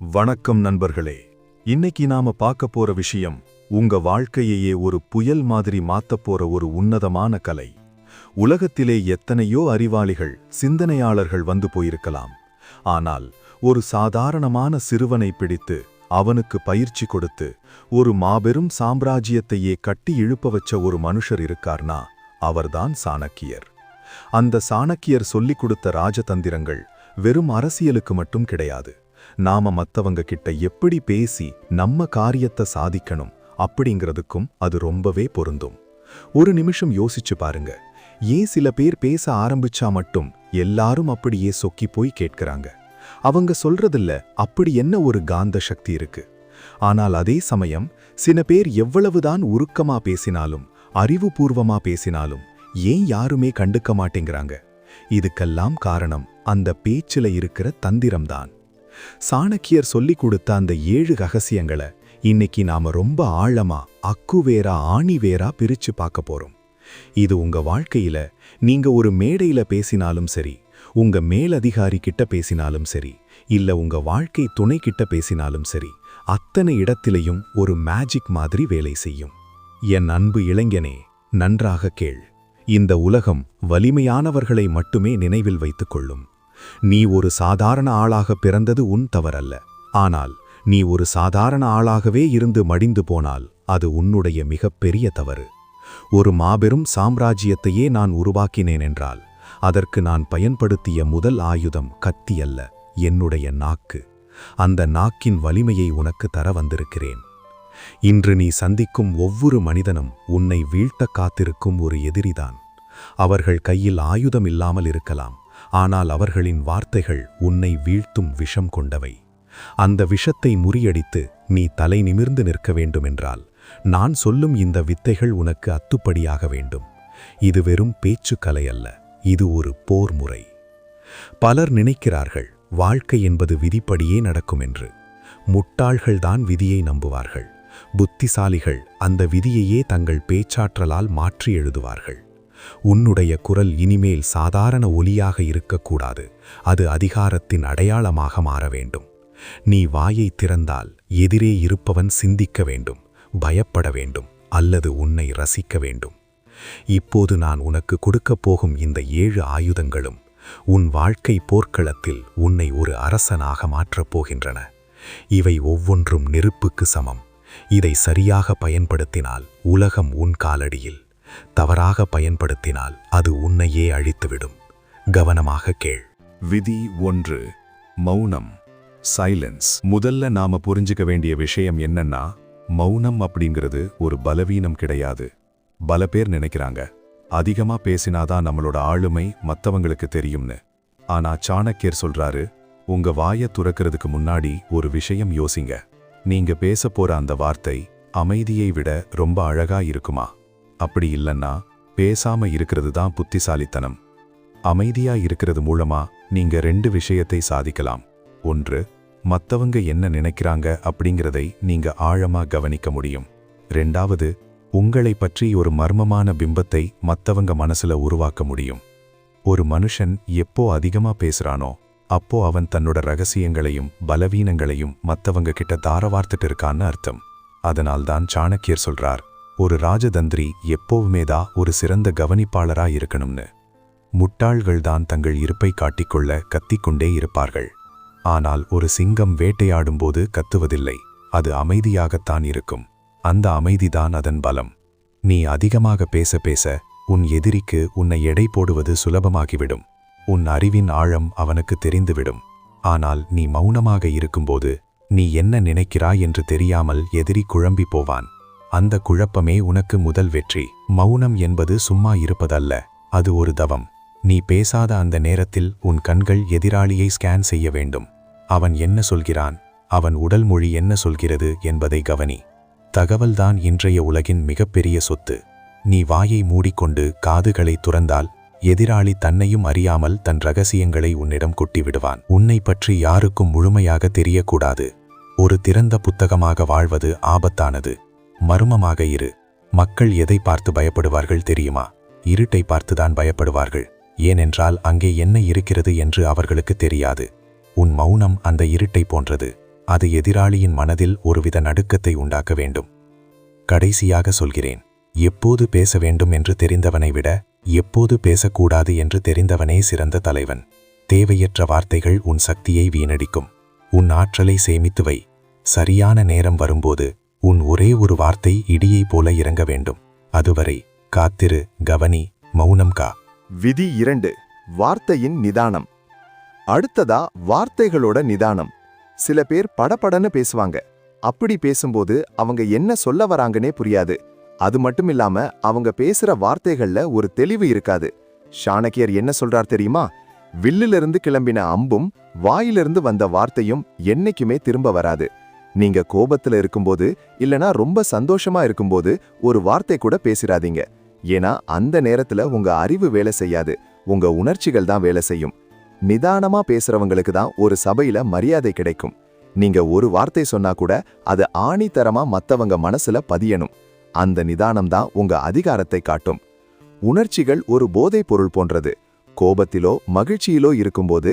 வணக்கம் நண்பர்களே. இன்னைக்கு நாம பார்க்க போற விஷயம் உங்க வாழ்க்கையையே ஒரு புயல் மாதிரி மாத்தப் போற ஒரு உன்னதமான கலை. உலகத்திலே எத்தனையோ அறிவாளிகள், சிந்தனையாளர்கள் வந்து போயிருக்கலாம். ஆனால் ஒரு சாதாரணமான சிறுவனை பிடித்து அவனுக்கு பயிற்சி கொடுத்து ஒரு மாபெரும் சாம்ராஜ்யத்தையே கட்டி இழுப்ப வச்ச ஒரு மனுஷர் இருக்கார்னா அவர்தான் சாணக்கியர். அந்த சாணக்கியர் சொல்லிக் கொடுத்த ராஜதந்திரங்கள் வெறும் அரசியலுக்கு மட்டும் கிடையாது. நாம மத்தவங்க கிட்ட எப்படி பேசி நம்ம காரியத்தை சாதிக்கணும் அப்படிங்கிறதுக்கும் அது ரொம்பவே பொருந்தும். ஒரு நிமிஷம் யோசிச்சு பாருங்க. ஏன் சில பேர் பேச ஆரம்பிச்சா மட்டும் எல்லாரும் அப்படியே சொக்கி போய் கேட்கிறாங்க? அவங்க சொல்றதில்ல அப்படி என்ன ஒரு காந்த சக்தி இருக்கு. ஆனால் அதே சமயம் சில பேர் எவ்வளவுதான் உருக்கமா பேசினாலும், அறிவுபூர்வமா பேசினாலும் ஏன் யாருமே கண்டுக்க மாட்டேங்கிறாங்க? இதுக்கெல்லாம் காரணம் அந்த பேச்சில இருக்கிற தந்திரம்தான். சாணக்கியர் சொல்லிக் கொடுத்த அந்த 7 ரகசியங்களை இன்னைக்கு நாம ரொம்ப ஆழமா, அக்குவேரா ஆணிவேரா பிரிச்சு பார்க்க போறோம். இது உங்க வாழ்க்கையில நீங்க ஒரு மேடையில பேசினாலும் சரி, உங்க மேலதிகாரி கிட்ட பேசினாலும் சரி, இல்ல உங்க வாழ்க்கை துணை கிட்ட பேசினாலும் சரி, அத்தனை இடத்திலையும் ஒரு மேஜிக் மாதிரி வேலை செய்யும். என் அன்பு இளைஞனே, நன்றாக கேள். இந்த உலகம் வலிமையானவர்களை மட்டுமே நினைவில் வைத்துக் கொள்ளும். நீ ஒரு சாதாரண ஆளாக பிறந்தது உன் தவறல்ல. ஆனால் நீ ஒரு சாதாரண ஆளாகவே இருந்து மடிந்து போனால் அது உன்னுடைய மிகப்பெரிய தவறு. ஒரு மாபெரும் சாம்ராஜ்யத்தையே நான் உருவாக்கினேன் என்றால் அதற்கு நான் பயன்படுத்திய முதல் ஆயுதம் கத்தி அல்ல, என்னுடைய நாக்கு. அந்த நாக்கின் வலிமையை உனக்கு தர வந்திருக்கிறேன். இன்று நீ சந்திக்கும் ஒவ்வொரு மனிதனும் உன்னை வீழ்த்த காத்திருக்கும் ஒரு எதிரிதான். அவர்கள் கையில் ஆயுதம் இல்லாமல் இருக்கலாம், ஆனால் அவர்களின் வார்த்தைகள் உன்னை வீழ்த்தும் விஷம் கொண்டவை. அந்த விஷத்தை முறியடித்து நீ தலை நிமிர்ந்து நிற்க வேண்டுமென்றால் நான் சொல்லும் இந்த வித்தைகள் உனக்கு அத்துப்படியாக வேண்டும். இது வெறும் பேச்சு கலை அல்ல, இது ஒரு போர் முறை. பலர் நினைக்கிறார்கள் வாழ்க்கை என்பது விதிப்படியே நடக்கும் என்று. முட்டாள்கள்தான் விதியை நம்புவார்கள். புத்திசாலிகள் அந்த விதியையே தங்கள் பேச்சாற்றலால் மாற்றி எழுதுவார்கள். உன்னுடைய குரல் இனிமேல் சாதாரண ஒலியாக இருக்கக்கூடாது, அது அதிகாரத்தின் அடையாளமாக மாற வேண்டும். நீ வாயை திறந்தால் எதிரே இருப்பவன் சிந்திக்க வேண்டும், பயப்பட வேண்டும், அல்லது உன்னை ரசிக்க வேண்டும். இப்போது நான் உனக்கு கொடுக்கப் போகும் இந்த 7 ஆயுதங்களும் உன் வாழ்க்கை போர்க்களத்தில் உன்னை ஒரு அரசனாக மாற்றப் போகின்றன. இவை ஒவ்வொன்றும் நெருப்புக்கு சமம். இதை சரியாக பயன்படுத்தினால் உலகம் உன் காலடியில். தவறாக பயன்படுத்தினால் அது உன்னையே அழித்துவிடும். கவனமாக கேள். விதி 1. மௌனம், சைலன்ஸ். முதல்ல நாம புரிஞ்சுக்க வேண்டிய விஷயம் என்னன்னா, மௌனம் அப்படிங்கிறது ஒரு பலவீனம் கிடையாது. பல பேர் நினைக்கிறாங்க அதிகமா பேசினாதான் நம்மளோட ஆளுமை மத்தவங்களுக்கு தெரியும்னு. ஆனா சாணக்கியர் சொல்றாரு, உங்க வாயை துறக்கிறதுக்கு முன்னாடி ஒரு விஷயம் யோசிங்க. நீங்க பேச போற அந்த வார்த்தை அமைதியை விட ரொம்ப அழகா இருக்குமா? அப்படி இல்லைன்னா பேசாம இருக்கிறது தான் புத்திசாலித்தனம். அமைதியா இருக்கிறது மூலமா நீங்க 2 விஷயத்தை சாதிக்கலாம். 1, மத்தவங்க என்ன நினைக்கிறாங்க அப்படிங்கிறதை நீங்க ஆழமா கவனிக்க முடியும். 2வது, உங்களை பற்றி ஒரு மர்மமான பிம்பத்தை மத்தவங்க மனசுல உருவாக்க முடியும். ஒரு மனுஷன் எப்போ அதிகமா பேசுறானோ அப்போ அவன் தன்னோட ரகசியங்களையும் பலவீனங்களையும் மத்தவங்க கிட்ட தாரவார்த்துட்டு இருக்கான்னு அர்த்தம். அதனால்தான் சாணக்கியர் சொல்றார், ஒரு ராஜதந்திரி எப்போவுமேதான் ஒரு சிறந்த கவனிப்பாளரா இருக்கணும்னு. முட்டாள்கள்தான் தங்கள் இருப்பை காட்டிக்கொள்ள கத்திக்கொண்டே இருப்பார்கள். ஆனால் ஒரு சிங்கம் வேட்டையாடும்போது கத்துவதில்லை, அது அமைதியாகத்தான் இருக்கும். அந்த அமைதிதான் அதன் பலம். நீ அதிகமாக பேச பேச உன் எதிரிக்கு உன்னை எடை போடுவது சுலபமாகிவிடும். உன் அறிவின் ஆழம் அவனுக்கு தெரிந்துவிடும். ஆனால் நீ மௌனமாக இருக்கும்போது நீ என்ன நினைக்கிறாய் என்று தெரியாமல் எதிரி குழம்பி போவான். அந்த குழப்பமே உனக்கு முதல் வெற்றி. மௌனம் என்பது சும்மா இருப்பதல்ல, அது ஒரு தவம். நீ பேசாத அந்த நேரத்தில் உன் கண்கள் எதிராளியை ஸ்கேன் செய்ய வேண்டும். அவன் என்ன சொல்கிறான், அவன் உடல் மொழி என்ன சொல்கிறது என்பதை கவனி. தகவல்தான் இன்றைய உலகின் மிகப்பெரிய சொத்து. நீ வாயை மூடிக்கொண்டு காதுகளை துறந்தால் எதிராளி தன்னையும் அறியாமல் தன் ரகசியங்களை உன்னிடம் கொட்டிவிடுவான். உன்னை பற்றி யாருக்கும் முழுமையாக தெரியக்கூடாது. ஒரு திறந்த புத்தகமாக வாழ்வது ஆபத்தானது. மர்மமாக இரு. மக்கள் எதை பார்த்து பயப்படுவார்கள் தெரியுமா? இருட்டை பார்த்துதான் பயப்படுவார்கள். ஏனென்றால் அங்கே என்ன இருக்கிறது என்று அவர்களுக்கு தெரியாது. உன் மௌனம் அந்த இருட்டை போன்றது. அது எதிராளியின் மனதில் ஒருவித நடுக்கத்தை உண்டாக்க வேண்டும். கடைசியாக சொல்கிறேன், எப்போது பேச வேண்டும் என்று தெரிந்தவனை விட எப்போது பேசக்கூடாது என்று தெரிந்தவனே சிறந்த தலைவன். தேவையற்ற வார்த்தைகள் உன் சக்தியை வீணடிக்கும். உன் ஆற்றலை சேமித்து வை. சரியான நேரம் வரும்போது உன் ஒரே ஒரு வார்த்தை இடியைப் போல இறங்க வேண்டும். அதுவரை காத்திரு, கவனி, மௌனம் கா. விதி 2. வார்த்தையின் நிதானம். அடுத்ததா வார்த்தைகளோட நிதானம். சில பேர் படபடன்னு பேசுவாங்க. அப்படி பேசும்போது அவங்க என்ன சொல்ல வராங்கன்னே புரியாது. அது மட்டும் இல்லாம அவங்க பேசுற வார்த்தைகள்ல ஒரு தெளிவு இருக்காது. சாணக்கியர் என்ன சொல்றார் தெரியுமா? வில்லிலிருந்து கிளம்பின அம்பும் வாயிலிருந்து வந்த வார்த்தையும் என்னைக்குமே திரும்ப வராது. நீங்க கோபத்துல இருக்கும்போது இல்லனா ரொம்ப சந்தோஷமா இருக்கும்போது ஒரு வார்த்தை கூட பேசிராதீங்க. ஏன்னா அந்த நேரத்துல உங்க அறிவு வேலை செய்யாது, உங்க உணர்ச்சிகள் தான் வேலை செய்யும். நிதானமா பேசுறவங்களுக்கு தான் ஒரு சபையில மரியாதை கிடைக்கும். நீங்க ஒரு வார்த்தை சொன்னா கூட அது ஆணித்தரமா மத்தவங்க மனசுல பதியணும். அந்த நிதானம் தான் உங்க அதிகாரத்தை காட்டும். உணர்ச்சிகள் ஒரு போதைப் பொருள் போன்றது. கோபத்திலோ மகிழ்ச்சியிலோ இருக்கும்போது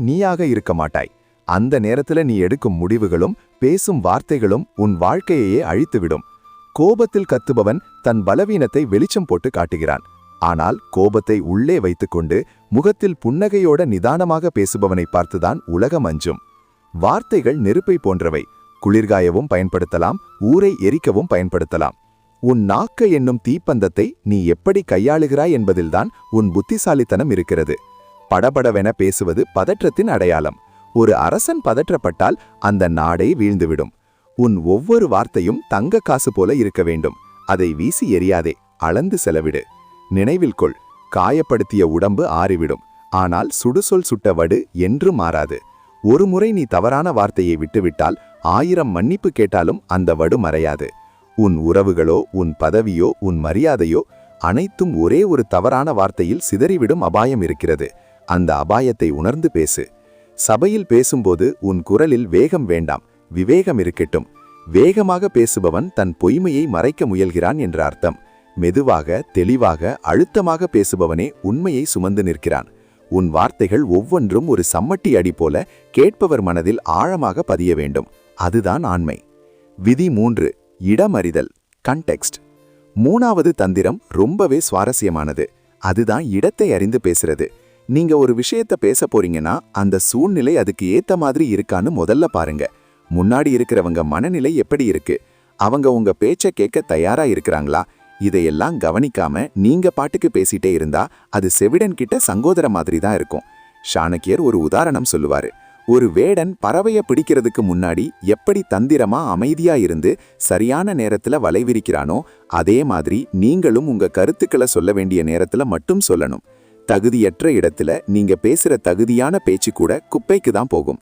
நீயாக இருக்க மாட்டாய். அந்த நேரத்துல நீ எடுக்கும் முடிவுகளும் பேசும் வார்த்தைகளும் உன் வாழ்க்கையையே அழித்துவிடும். கோபத்தில் கத்துபவன் தன் பலவீனத்தை வெளிச்சம் போட்டு காட்டுகிறான். ஆனால் கோபத்தை உள்ளே வைத்துக்கொண்டு முகத்தில் புன்னகையோட நிதானமாக பேசுபவனை பார்த்துதான் உலகம் அஞ்சும். வார்த்தைகள் நெருப்பை போன்றவை. குளிர்காயவும் பயன்படுத்தலாம், ஊரை எரிக்கவும் பயன்படுத்தலாம். உன் நாக்கு என்னும் தீப்பந்தத்தை நீ எப்படி கையாளுகிறாய் என்பதில்தான் உன் புத்திசாலித்தனம் இருக்கிறது. படபடவென பேசுவது பதற்றத்தின் அடையாளம். ஒரு அரசன் பதற்றப்பட்டால் அந்த நாடே வீழ்ந்துவிடும். உன் ஒவ்வொரு வார்த்தையும் தங்க காசு போல இருக்க வேண்டும். அதை வீசி எறியாதே, அளந்து செலவிடு. நினைவில் கொள், காயப்படுத்திய உடம்பு ஆறிவிடும், ஆனால் சுடுசொல் சுட்ட வடு என்றும் மாறாது. ஒரு முறை நீ தவறான வார்த்தையை விட்டுவிட்டால் 1000 மன்னிப்பு கேட்டாலும் அந்த வடு மறையாது. உன் உறவுகளோ உன் பதவியோ உன் மரியாதையோ அனைத்தும் ஒரே ஒரு தவறான வார்த்தையில் சிதறிவிடும் அபாயம் இருக்கிறது. அந்த அபாயத்தை உணர்ந்து பேசு. சபையில் பேசும்போது உன் குரலில் வேகம் வேண்டாம், விவேகம் இருக்கட்டும். வேகமாக பேசுபவன் தன் பொய்மையை மறைக்க முயல்கிறான் என்ற அர்த்தம். மெதுவாக, தெளிவாக, அழுத்தமாக பேசுபவனே உண்மையை சுமந்து நிற்கிறான். உன் வார்த்தைகள் ஒவ்வொன்றும் ஒரு சம்மட்டி அடி போல கேட்பவர் மனதில் ஆழமாக பதிய வேண்டும். அதுதான் ஆண்மை. விதி 3. இடமறிதல், கண்டெக்ஸ்ட். 3வது தந்திரம் ரொம்பவே சுவாரஸ்யமானது. அதுதான் இடத்தை அறிந்து பேசுறது. நீங்க ஒரு விஷயத்த பேச போறீங்கன்னா அந்த சூழ்நிலை அதுக்கு ஏத்த மாதிரி இருக்கான்னு முதல்ல பாருங்க. முன்னாடி இருக்கிறவங்க மனநிலை எப்படி இருக்கு, அவங்க உங்க பேச்ச கேட்க தயாரா இருக்கிறாங்களா? இதையெல்லாம் கவனிக்காம நீங்க பாட்டுக்கு பேசிட்டே இருந்தா அது செவிடன் கிட்ட சங்கோதர மாதிரி தான் இருக்கும். சாணக்கியர் ஒரு உதாரணம் சொல்லுவாரு. ஒரு வேடன் பறவைய பிடிக்கிறதுக்கு முன்னாடி எப்படி தந்திரமா அமைதியா இருந்து சரியான நேரத்துல வலை விரிக்கிறானோ அதே மாதிரி நீங்களும் உங்க கருத்துக்களை சொல்ல வேண்டிய நேரத்துல மட்டும் சொல்லணும். தகுதியற்ற இடத்துல நீங்க பேசுற தகுதியான பேச்சு கூட குப்பைக்கு தான் போகும்.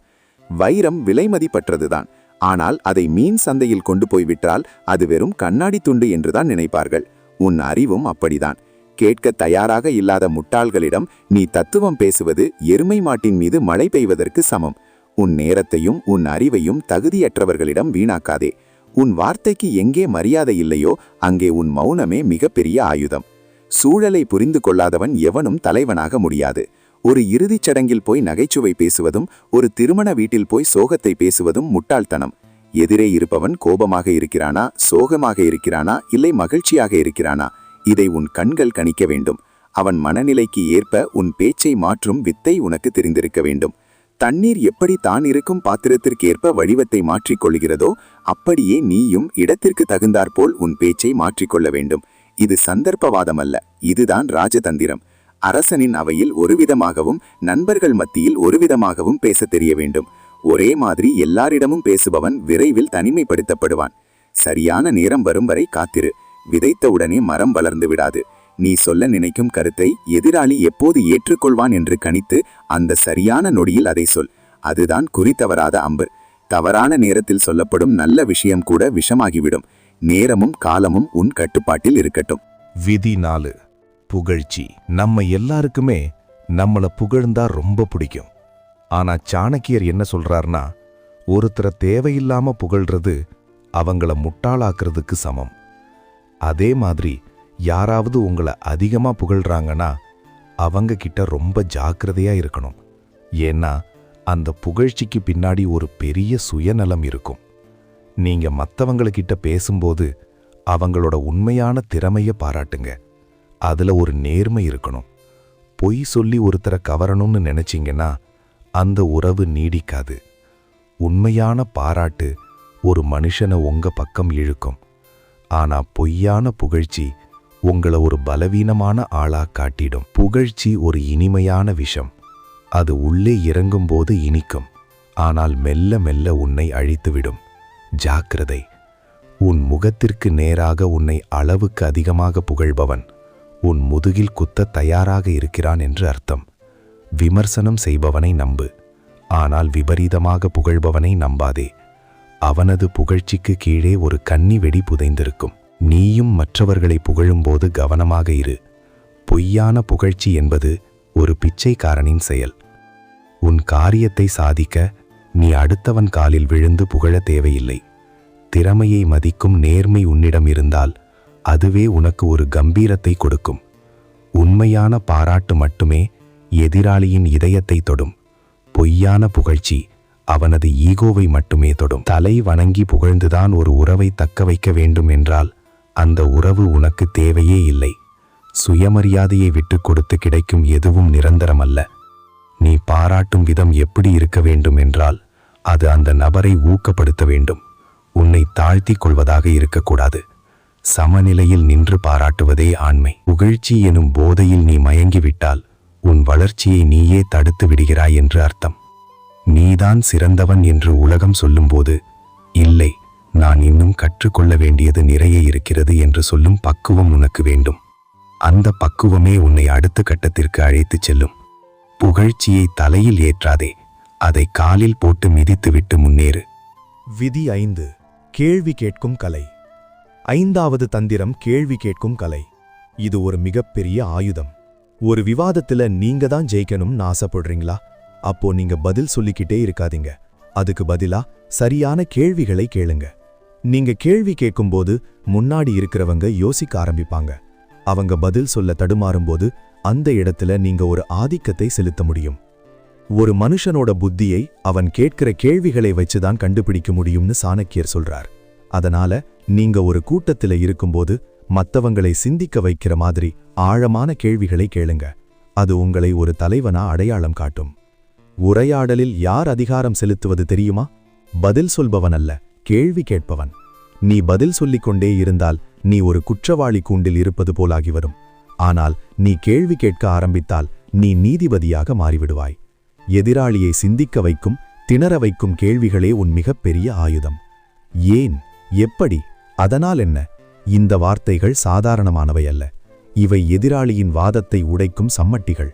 வைரம் விலைமதிப்பற்றதுதான். ஆனால் அதை மீன் சந்தையில் கொண்டு போய் விற்றால் அது வெறும் கண்ணாடி துண்டு என்றுதான் நினைப்பார்கள். உன் அறிவும் அப்படிதான். கேட்க தயாராக இல்லாத முட்டாள்களிடம் நீ தத்துவம் பேசுவது எருமை மாட்டின் மீது மழை பெய்வதற்கு சமம். உன் நேரத்தையும் உன் அறிவையும் தகுதியற்றவர்களிடம் வீணாக்காதே. உன் வார்த்தைக்கு எங்கே மரியாதை இல்லையோ அங்கே உன் மௌனமே மிகப்பெரிய ஆயுதம். சூழலை புரிந்து கொள்ளாதவன் எவனும் தலைவனாக முடியாது. ஒரு இறுதிச் சடங்கில் போய் நகைச்சுவை பேசுவதும் ஒரு திருமண வீட்டில் போய் சோகத்தை பேசுவதும் முட்டாள்தனம். எதிரே இருப்பவன் கோபமாக இருக்கிறானா, சோகமாக இருக்கிறானா, இல்லை மகிழ்ச்சியாக இருக்கிறானா, இதை உன் கண்கள் கணிக்க வேண்டும். அவன் மனநிலைக்கு ஏற்ப உன் பேச்சை மாற்றும் வித்தை உனக்கு தெரிந்திருக்க வேண்டும். தண்ணீர் எப்படி தான் இருக்கும் பாத்திரத்திற்கேற்ப வடிவத்தை மாற்றிக்கொள்கிறதோ அப்படியே நீயும் இடத்திற்கு தகுந்தாற்போல் உன் பேச்சை மாற்றிக்கொள்ள வேண்டும். இது சந்தர்ப்பவாதம் அல்ல, இதுதான் ராஜதந்திரம். அரசனின் அவையில் ஒருவிதமாகவும் நண்பர்கள் மத்தியில் ஒருவிதமாகவும் பேச தெரிய வேண்டும். ஒரே மாதிரி எல்லாரிடமும் பேசுபவன் விரைவில் தனிமைப்படுத்தப்படுவான். சரியான நேரம் வரும் வரை காத்திரு. விதைத்தவுடனே மரம் வளர்ந்து விடாது. நீ சொல்ல நினைக்கும் கருத்தை எதிராளி எப்போது ஏற்றுக்கொள்வான் என்று கணித்து அந்த சரியான நொடியில் அதை சொல். அதுதான் குறித்தவராத அம்பு. தவறான நேரத்தில் சொல்லப்படும் நல்ல விஷயம் கூட விஷமாகிவிடும். நேரமும் காலமும் உன் கட்டுப்பாட்டில் இருக்கட்டும். விதி 4. புகழ்ச்சி. நம்ம எல்லாருக்குமே நம்மள புகழ்ந்தா ரொம்ப பிடிக்கும். ஆனா சாணக்கியர் என்ன சொல்றார்னா, ஒருத்தரை தேவையில்லாம புகழ்றது அவங்கள முட்டாளாக்குறதுக்கு சமம். அதே மாதிரி யாராவது உங்களை அதிகமா புகழ்றாங்கன்னா அவங்க கிட்ட ரொம்ப ஜாக்கிரதையா இருக்கணும். ஏன்னா அந்த புகழ்ச்சிக்கு பின்னாடி ஒரு பெரிய சுயநலம் இருக்கும். நீங்க மத்தவங்ககிட்ட பேசும்போது அவங்களோட உண்மையான திறமைய பாராட்டுங்க. அதுல ஒரு நேர்மை இருக்கணும். பொய் சொல்லி ஒருத்தரை கவரணும்னு நினைச்சீங்கன்னா அந்த உறவு நீடிக்காது. உண்மையான பாராட்டு ஒரு மனுஷனை உங்க பக்கம் இழுக்கும். ஆனா பொய்யான புகழ்ச்சி உங்களை ஒரு பலவீனமான ஆளா காட்டிடும். புகழ்ச்சி ஒரு இனிமையான விஷம். அது உள்ளே இறங்கும்போது இனிக்கும், ஆனால் மெல்ல மெல்ல உன்னை அழித்துவிடும். ஜாக்கிரதை. உன் முகத்திற்கு நேராக உன்னை அளவுக்கு அதிகமாக புகழ்பவன் உன் முதுகில் குத்த தயாராக இருக்கிறான் என்று அர்த்தம். விமர்சனம் செய்பவனை நம்பு, ஆனால் விபரீதமாக புகழ்பவனை நம்பாதே. அவனது புகழ்ச்சிக்கு கீழே ஒரு கன்னி வெடி புதைந்திருக்கும். நீயும் மற்றவர்களை புகழும்போது கவனமாக இரு. பொய்யான புகழ்ச்சி என்பது ஒரு பிச்சைக்காரனின் செயல். உன் காரியத்தை சாதிக்க நீ அடுத்தவன் காலில் விழுந்து புகழ தேவையில்லை. திறமையை மதிக்கும் நேர்மை உன்னிடம் இருந்தால் அதுவே உனக்கு ஒரு கம்பீரத்தை கொடுக்கும். உண்மையான பாராட்டு மட்டுமே எதிராளியின் இதயத்தை தொடும். பொய்யான புகழ்ச்சி அவனது ஈகோவை மட்டுமே தொடும். தலை வணங்கி புகழ்ந்துதான் ஒரு உறவை தக்க வைக்க வேண்டும் என்றால் அந்த உறவு உனக்கு தேவையே இல்லை. சுயமரியாதையை விட்டு கொடுத்து கிடைக்கும் எதுவும் நிரந்தரமல்ல. நீ பாராட்டும் விதம் எப்படி இருக்க வேண்டும் என்றால் அது அந்த நபரை ஊக்கப்படுத்த வேண்டும். உன்னை தாழ்த்திக் கொள்வதாக இருக்கக்கூடாது. சமநிலையில் நின்று பாராட்டுவதே ஆண்மை. புகழ்ச்சி எனும் போதையில் நீ மயங்கிவிட்டால் உன் வளர்ச்சியை நீயே தடுத்து விடுகிறாய் என்று அர்த்தம். நீதான் சிறந்தவன் என்று உலகம் சொல்லும்போது, இல்லை, நான் இன்னும் கற்றுக்கொள்ள வேண்டியது நிறைய இருக்கிறது என்று சொல்லும் பக்குவம் உனக்கு வேண்டும். அந்த பக்குவமே உன்னை அடுத்த கட்டத்திற்கு அழைத்துச் செல்லும். புகழ்ச்சியை தலையில் ஏற்றாதே, அதை காலில் போட்டு மிதித்துவிட்டு முன்னேறு. விதி 5. கேள்வி கேட்கும் கலை. 5வது தந்திரம் கேள்வி கேட்கும் கலை. இது ஒரு மிகப்பெரிய ஆயுதம். ஒரு விவாதத்துல நீங்க தான் ஜெயிக்கணும்னு ஆசைப்படுறீங்களா? அப்போ நீங்க பதில் சொல்லிக்கிட்டே இருக்காதீங்க. அதுக்கு பதிலா சரியான கேள்விகளை கேளுங்க. நீங்க கேள்வி கேட்கும்போது முன்னாடி இருக்கிறவங்க யோசிக்க ஆரம்பிப்பாங்க. அவங்க பதில் சொல்ல தடுமாறும்போது அந்த இடத்துல நீங்க ஒரு ஆதிக்கத்தை செலுத்த முடியும். ஒரு மனுஷனோட புத்தியை அவன் கேட்கிற கேள்விகளை வச்சுதான் கண்டுபிடிக்க முடியும்னு சாணக்கியர் சொல்றார். அதனால நீங்க ஒரு கூட்டத்துல இருக்கும்போது மத்தவங்களை சிந்திக்க வைக்கிற மாதிரி ஆழமான கேள்விகளை கேளுங்க. அது உங்களை ஒரு தலைவனா அடையாளம் காட்டும். உரையாடலில் யார் அதிகாரம் செலுத்துவது தெரியுமா? பதில் சொல்பவன் அல்ல, கேள்வி கேட்பவன். நீ பதில் சொல்லிக்கொண்டே இருந்தால் நீ ஒரு குற்றவாளி கூண்டில் இருப்பது போலாகி வரும். ஆனால் நீ கேள்வி கேட்க ஆரம்பித்தால் நீ நீதிபதியாக மாறிவிடுவாய். எதிராளியை சிந்திக்க வைக்கும், திணற வைக்கும் கேள்விகளே உன் மிகப்பெரிய ஆயுதம். ஏன், எப்படி, அதனால் என்ன? இந்த வார்த்தைகள் சாதாரணமானவை அல்ல. இவை எதிராளியின் வாதத்தை உடைக்கும் சம்மட்டிகள்.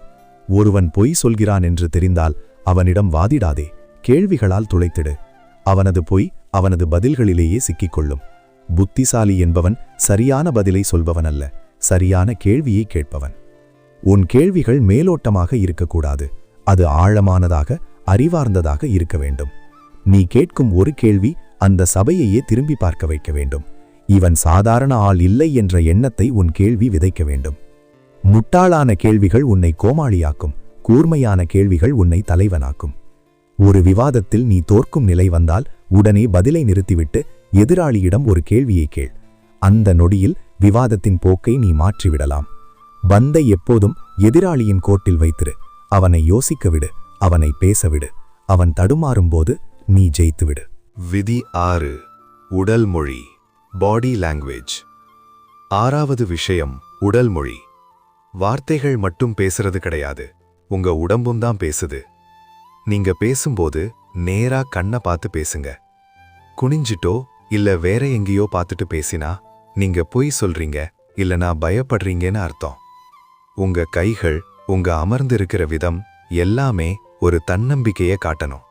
ஒருவன் பொய் சொல்கிறான் என்று தெரிந்தால் அவனிடம் வாதிடாதே, கேள்விகளால் துளைத்திடு. அவனது பொய் அவனது பதில்களிலேயே சிக்கிக்கொள்ளும். புத்திசாலி என்பவன் சரியான பதிலை சொல்பவன் அல்ல, சரியான கேள்வியை கேட்பவன். உன் கேள்விகள் மேலோட்டமாக இருக்கக்கூடாது. அது ஆழமானதாக, அறிவார்ந்ததாக இருக்க வேண்டும். நீ கேட்கும் ஒரு கேள்வி அந்த சபையையே திரும்பி பார்க்க வைக்க வேண்டும். இவன் சாதாரண ஆள் இல்லை என்ற எண்ணத்தை உன் கேள்வி விதைக்க வேண்டும். முட்டாளான கேள்விகள் உன்னை கோமாளியாக்கும், கூர்மையான கேள்விகள் உன்னை தலைவனாக்கும். ஒரு விவாதத்தில் நீ தோற்கும் நிலை வந்தால் உடனே பதிலை நிறுத்திவிட்டு எதிராளியிடம் ஒரு கேள்வியை கேள். அந்த நொடியில் விவாதத்தின் போக்கை நீ மாற்றிவிடலாம். பந்தை எப்போதும் எதிராளியின் கோட்டில் வைத்திரு. அவனை யோசிக்க விடு, அவனை பேசவிடு. அவன் தடுமாறும்போது நீ ஜெயித்துவிடு. விதி 6. உடல் மொழி, பாடி லாங்குவேஜ். 6வது விஷயம் உடல் மொழி. வார்த்தைகள் மட்டும் பேசுறது கிடையாது, உங்க உடம்பும் தான் பேசுது. நீங்க பேசும்போது நேரா கண்ணை பார்த்து பேசுங்க. குனிஞ்சிட்டோ இல்ல வேற எங்கேயோ பார்த்துட்டு பேசினா நீங்க பொய் சொல்றீங்க இல்லனா பயப்படுறீங்கன்னு அர்த்தம். உங்க கைகள், உங்க அமர்ந்திருக்கிற விதம் எல்லாமே ஒரு தன்னம்பிக்கையை காட்டணும்.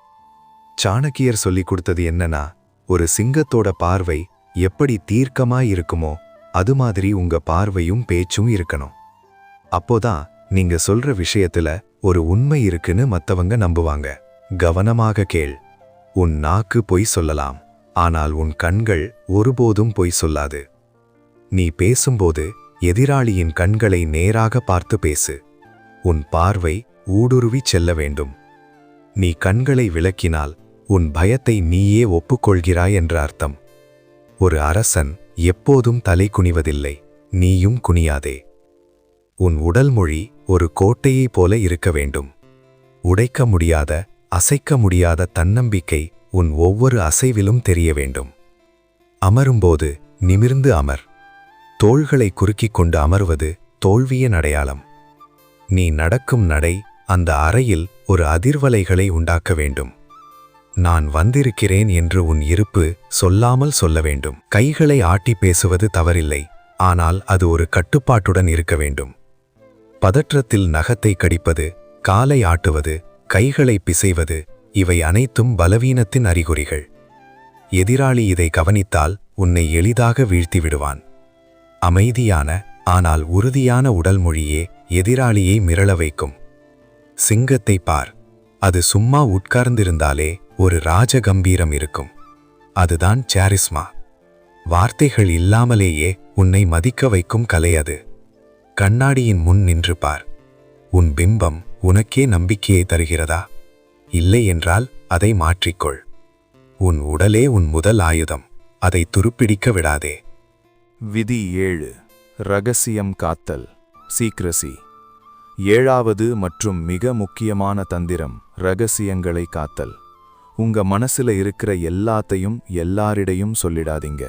சாணக்கியர் சொல்லி கொடுத்தது என்னன்னா, ஒரு சிங்கத்தோட பார்வை எப்படி தீர்க்கமாய் இருக்குமோ அது மாதிரி உங்க பார்வையும் பேச்சும் இருக்கணும். அப்போதான் நீங்க சொல்ற விஷயத்துல ஒரு உண்மை இருக்குன்னு மத்தவங்க நம்புவாங்க. கவனமாக கேள். உன் நாக்கு பொய் சொல்லலாம், ஆனால் உன் கண்கள் ஒருபோதும் பொய் சொல்லாது. நீ பேசும்போது எதிராளியின் கண்களை நேராக பார்த்து பேசு. உன் பார்வை ஊடுருவி செல்ல வேண்டும். நீ கண்களை விளக்கினால் உன் பயத்தை நீயே ஒப்புக்கொள்கிறாய் என்ற அர்த்தம். ஒரு அரசன் எப்போதும் தலை குனிவதில்லை, நீயும் குனியாதே. உன் உடல் மொழி ஒரு கோட்டையைப் போல இருக்க வேண்டும். உடைக்க முடியாத, அசைக்க முடியாத தன்னம்பிக்கை உன் ஒவ்வொரு அசைவிலும் தெரிய வேண்டும். அமரும்போது நிமிர்ந்து அமர். தோள்களை குறுக்கிக் கொண்டு அமர்வது தோல்வியின் அடையாளம். நீ நடக்கும் நடை அந்த அறையில் ஒரு அதிர்வலைகளை உண்டாக்க வேண்டும். நான் வந்திருக்கிறேன் என்று உன் இருப்பு சொல்லாமல் சொல்ல வேண்டும். கைகளை ஆட்டி பேசுவது தவறில்லை, ஆனால் அது ஒரு கட்டுப்பாட்டுடன் இருக்க வேண்டும். பதற்றத்தில் நகத்தை கடிப்பது, காலை ஆட்டுவது, கைகளை பிசைவது, இவை அனைத்தும் பலவீனத்தின் அறிகுறிகள். எதிராளி இதை கவனித்தால் உன்னை எளிதாக வீழ்த்தி விடுவான். அமைதியான ஆனால் உறுதியான உடல் மொழியே எதிராளியை மிரள வைக்கும். சிங்கத்தை பார், அது சும்மா உட்கார்ந்திருந்தாலே ஒரு ராஜகம்பீரம் இருக்கும். அதுதான் சாரிஸ்மா. வார்த்தைகள் இல்லாமலேயே உன்னை மதிக்க வைக்கும் கலை அது. கண்ணாடியின் முன் நின்று பார். உன் பிம்பம் உனக்கே நம்பிக்கையை தருகிறதா? இல்லை என்றால் அதை மாற்றிக்கொள். உன் உடலே உன் முதல் ஆயுதம், அதை துருப்பிடிக்க விடாதே. விதி 7. ரகசியம் காத்தல், சீக்ரசி. 7வது மற்றும் மிக முக்கியமான தந்திரம் ரகசியங்களை காத்தல். உங்க மனசுல இருக்கிற எல்லாத்தையும் எல்லாரிடையும் சொல்லிடாதீங்க.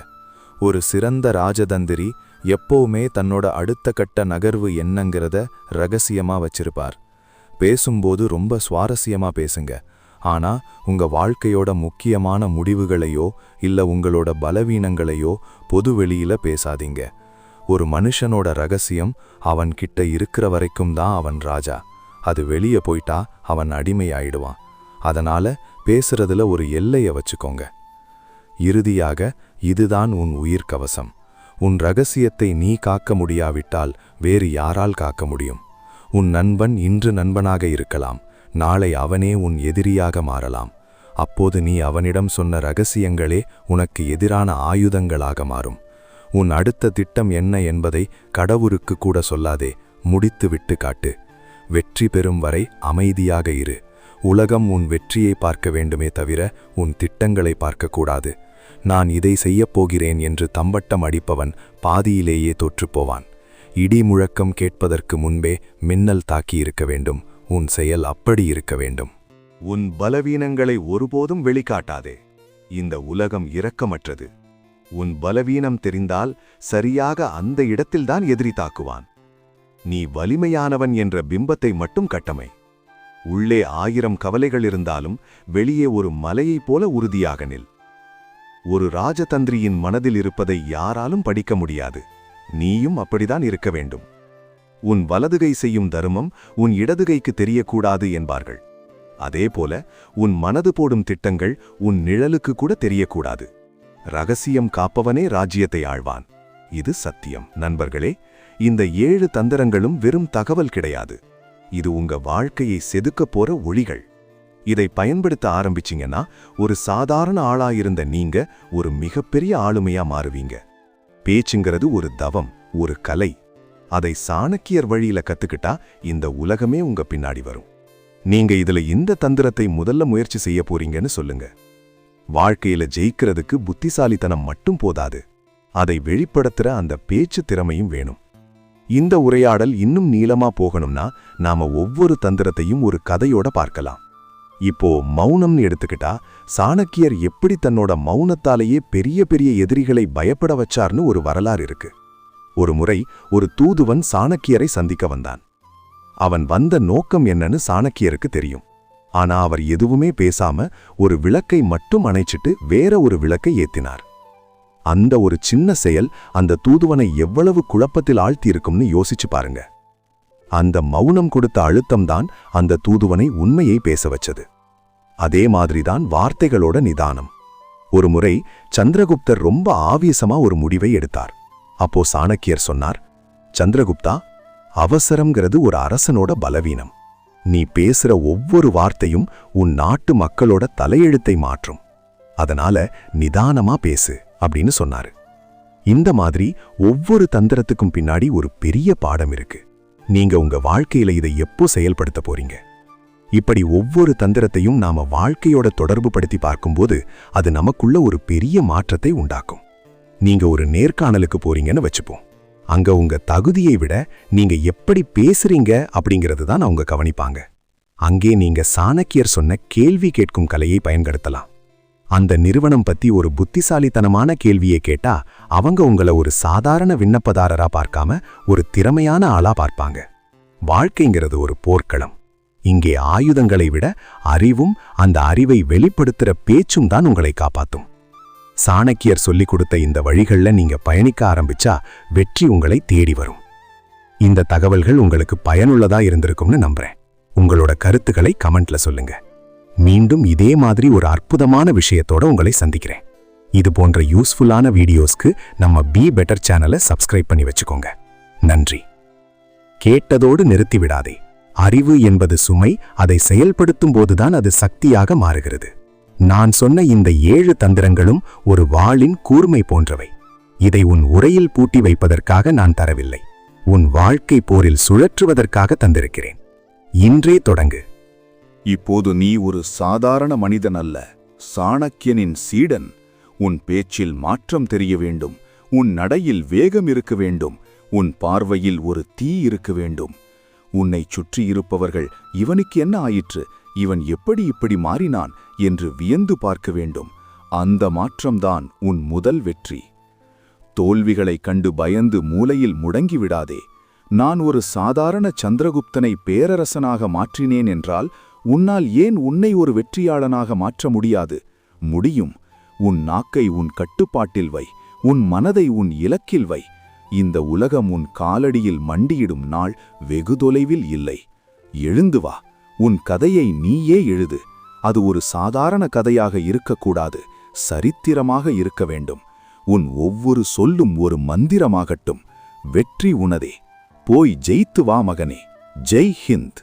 ஒரு சிறந்த ராஜதந்திரி எப்பவுமே தன்னோட அடுத்த கட்ட நகர்வு என்னங்கிறத ரகசியமா வச்சிருப்பார். பேசும்போது ரொம்ப சுவாரஸ்யமா பேசுங்க, ஆனா உங்க வாழ்க்கையோட முக்கியமான முடிவுகளையோ இல்ல உங்களோட பலவீனங்களையோ பொதுவெளியில பேசாதீங்க. ஒரு மனுஷனோட ரகசியம் அவன் கிட்ட இருக்கிற வரைக்கும் தான் அவன் ராஜா. அது வெளியே போயிட்டா அவன் அடிமையாயிடுவான். அதனால பேசுறதுல ஒரு எல்லையை வச்சுக்கோங்க. இறுதியாக, இதுதான் உன் உயிர் கவசம். உன் ரகசியத்தை நீ காக்க முடியாவிட்டால் வேறு யாரால் காக்க முடியும்? உன் நண்பன் இன்று நண்பனாக இருக்கலாம், நாளை அவனே உன் எதிரியாக மாறலாம். அப்போது நீ அவனிடம் சொன்ன ரகசியங்களே உனக்கு எதிரான ஆயுதங்களாக மாறும். உன் அடுத்த திட்டம் என்ன என்பதை கடவுளுக்கு கூட சொல்லாதே, முடித்து விட்டு காட்டு. வெற்றி பெறும் வரை அமைதியாக இரு. உலகம் உன் வெற்றியை பார்க்க வேண்டுமே தவிர உன் திட்டங்களை பார்க்கக்கூடாது. நான் இதை செய்யப் போகிறேன் என்று தம்பட்டம் அடிப்பவன் பாதியிலேயே தோற்றுப்போவான். இடி முழக்கம் கேட்பதற்கு முன்பே மின்னல் தாக்கி இருக்க வேண்டும். உன் செயல் அப்படி இருக்க வேண்டும். உன் பலவீனங்களை ஒருபோதும் வெளிக்காட்டாதே. இந்த உலகம் இரக்கமற்றது. உன் பலவீனம் தெரிந்தால் சரியாக அந்த இடத்தில்தான் எதிரி தாக்குவான். நீ வலிமையானவன் என்ற பிம்பத்தை மட்டும் கட்டமை. உள்ளே 1000 கவலைகள் இருந்தாலும் வெளியே ஒரு மலையைப் போல உறுதியாக நில். ஒரு ராஜதந்திரியின் மனதில் இருப்பதை யாராலும் படிக்க முடியாது. நீயும் அப்படிதான் இருக்க வேண்டும். உன் வலதுகை செய்யும் தர்மம் உன் இடதுகைக்கு தெரியக்கூடாது என்பார்கள். அதேபோல உன் மனது போடும் திட்டங்கள் உன் நிழலுக்கு கூட தெரியக்கூடாது. ரகசியம் காப்பவனே ராஜ்யத்தை ஆழ்வான். இது சத்தியம். நண்பர்களே, இந்த 7 தந்திரங்களும் வெறும் தகவல் கிடையாது. இது உங்க வாழ்க்கையை செதுக்க போற ஒளிகள். இதை பயன்படுத்த ஆரம்பிச்சிங்கன்னா ஒரு சாதாரண ஆளாயிருந்த நீங்க ஒரு மிகப்பெரிய ஆளுமையா மாறுவீங்க. பேச்சுங்கிறது ஒரு தவம், ஒரு கலை. அதை சாணக்கியர் வழியில கத்துக்கிட்டா இந்த உலகமே உங்க பின்னாடி வரும். நீங்க இதுல இந்த தந்திரத்தை முதல்ல முயற்சி செய்ய போறீங்கன்னு சொல்லுங்க. வாழ்க்கையில ஜெயிக்கிறதுக்கு புத்திசாலித்தனம் மட்டும் போதாது, அதை வெளிப்படுத்துற அந்த பேச்சு திறமையும் வேணும். இந்த உரையாடல் இன்னும் நீளமா போகணும்னா நாம ஒவ்வொரு தந்திரத்தையும் ஒரு கதையோட பார்க்கலாம். இப்போ மௌனம்னு எடுத்துக்கிட்டா, சாணக்கியர் எப்படி தன்னோட மௌனத்தாலேயே பெரிய பெரிய எதிரிகளை பயப்பட வச்சார்னு ஒரு வரலாறு இருக்கு. ஒரு முறை ஒரு தூதுவன் சாணக்கியரை சந்திக்க வந்தான். அவன் வந்த நோக்கம் என்னன்னு சாணக்கியருக்கு தெரியும். ஆனா அவர் எதுவுமே பேசாம ஒரு விளக்கை மட்டும் அணைச்சிட்டு வேற ஒரு விளக்கை ஏத்தினார். அந்த ஒரு சின்ன செயல் அந்த தூதுவனை எவ்வளவு குழப்பத்தில் ஆழ்த்தியிருக்கும்னு யோசிச்சு பாருங்க. அந்த மௌனம் கொடுத்த அழுத்தம்தான் அந்த தூதுவனை உண்மையை பேச வச்சது. அதே மாதிரிதான் வார்த்தைகளோட நிதானம். ஒரு முறை சந்திரகுப்தர் ரொம்ப ஆவேசமா ஒரு முடிவை எடுத்தார். அப்போ சாணக்கியர் சொன்னார், சந்திரகுப்தா, அவசரம்ங்கிறது ஒரு அரசனோட பலவீனம். நீ பேசுற ஒவ்வொரு வார்த்தையும் உன் நாட்டு மக்களோட தலையெழுத்தை மாற்றும். அதனால நிதானமா பேசு அப்படின்னு சொன்னாரு. இந்த மாதிரி ஒவ்வொரு தந்திரத்துக்கும் பின்னாடி ஒரு பெரிய பாடம் இருக்கு. நீங்க உங்க வாழ்க்கையில இதை எப்போ செயல்படுத்த போறீங்க? இப்படி ஒவ்வொரு தந்திரத்தையும் நாம வாழ்க்கையோட தொடர்பு படுத்தி பார்க்கும்போது அது நமக்குள்ள ஒரு பெரிய மாற்றத்தை உண்டாக்கும். நீங்க ஒரு நேர்காணலுக்கு போறீங்கன்னு வச்சுப்போம். அங்க உங்க தகுதியை விட நீங்க எப்படி பேசுறீங்க அப்படிங்கிறது தான் அவங்க கவனிப்பாங்க. அங்கே நீங்க சாணக்கியர் சொன்ன கேள்வி கேட்கும் கலையை பயன்படுத்தலாம். அந்த நிறுவனம் பத்தி ஒரு புத்திசாலித்தனமான கேள்வியை கேட்டா அவங்க உங்களை ஒரு சாதாரண விண்ணப்பதாரரா பார்க்காம ஒரு திறமையான ஆளா பார்ப்பாங்க. வாழ்க்கைங்கிறது ஒரு போர்க்களம். இங்கே ஆயுதங்களை விட அறிவும் அந்த அறிவை வெளிப்படுத்துற பேச்சும் தான் உங்களை காப்பாத்தும். சாணக்கியர் சொல்லிக் கொடுத்த இந்த வழிகள்ல நீங்க பயணிக்க ஆரம்பிச்சா வெற்றி உங்களை தேடி வரும். இந்த தகவல்கள் உங்களுக்கு பயனுள்ளதா இருந்திருக்கும்னு நம்புறேன். உங்களோட கருத்துக்களை கமெண்ட்ல சொல்லுங்க. மீண்டும் இதே மாதிரி ஒரு அற்புதமான விஷயத்தோட உங்களை சந்திக்கிறேன். இது போன்ற யூஸ்ஃபுல்லான வீடியோஸ்க்கு நம்ம பி பெட்டர் சேனலை சப்ஸ்கிரைப் பண்ணி வச்சுக்கோங்க. நன்றி. கேட்டதோடு நிறுத்தி விடாதே. அறிவு என்பது சுமை, அதை செயல்படுத்தும் போதுதான் அது சக்தியாக மாறுகிறது. நான் சொன்ன இந்த 7 தந்திரங்களும் ஒரு வாளின் கூர்மை போன்றவை. இதை உன் உரையில் பூட்டி வைப்பதற்காக நான் தரவில்லை. உன் வாழ்க்கை போரில் சுழற்றுவதற்காக தந்திருக்கிறேன். இன்றே தொடங்கு. இப்போது நீ ஒரு சாதாரண மனிதன் அல்ல, சாணக்கியனின் சீடன். உன் பேச்சில் மாற்றம் தெரிய வேண்டும், உன் நடையில் வேகம் இருக்க வேண்டும், உன் பார்வையில் ஒரு தீ இருக்க வேண்டும். உன்னை சுற்றி இருப்பவர்கள் இவனுக்கு என்ன ஆயிற்று, இவன் எப்படி இப்படி மாறினான் என்று வியந்து பார்க்க வேண்டும். அந்த மாற்றம்தான் உன் முதல் வெற்றி. தோல்விகளைக் கண்டு பயந்து மூலையில் முடங்கிவிடாதே. நான் ஒரு சாதாரண சந்திரகுப்தனை பேரரசனாக மாற்றினேன் என்றால் உன்னால் ஏன் உன்னை ஒரு வெற்றியாளனாக மாற்ற முடியாது? முடியும். உன் நாக்கை உன் கட்டுப்பாட்டில் வை, உன் மனதை உன் இலக்கில் வை. இந்த உலகம் உன் காலடியில் மண்டியிடும் நாள் வெகு தொலைவில் இல்லை. எழுந்து வா, உன் கதையை நீயே எழுது. அது ஒரு சாதாரண கதையாக இருக்கக்கூடாது, சரித்திரமாக இருக்க வேண்டும். உன் ஒவ்வொரு சொல்லும் ஒரு மந்திரமாகட்டும். வெற்றி உனதே. போய் ஜெயித்து வா மகனே. ஜெய் ஹிந்த்.